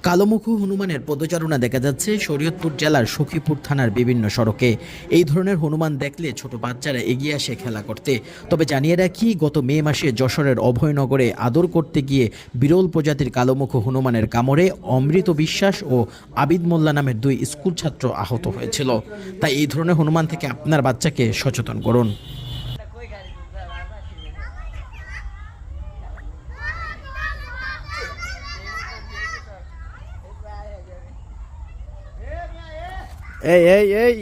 কালোমুখ হনুমানের পদচারণা দেখা যাচ্ছে শরীয়তপুর জেলার সখীপুর থানার বিভিন্ন সড়কে। এই ধরনের হনুমান দেখলে ছোট বাচ্চারা এগিয়ে আসে খেলা করতে। তবে জানিয়ে রাখি, গত মে মাসে যশোরের অভয়নগরে আদর করতে গিয়ে বিরল প্রজাতির কালোমুখ হনুমানের কামড়ে অমৃত বিশ্বাস ও আবিদ মোল্লা নামের দুই স্কুল ছাত্র আহত হয়েছিল। তাই এই ধরনের হনুমান থেকে আপনার বাচ্চাকে সচেতন করুন। এই এই এই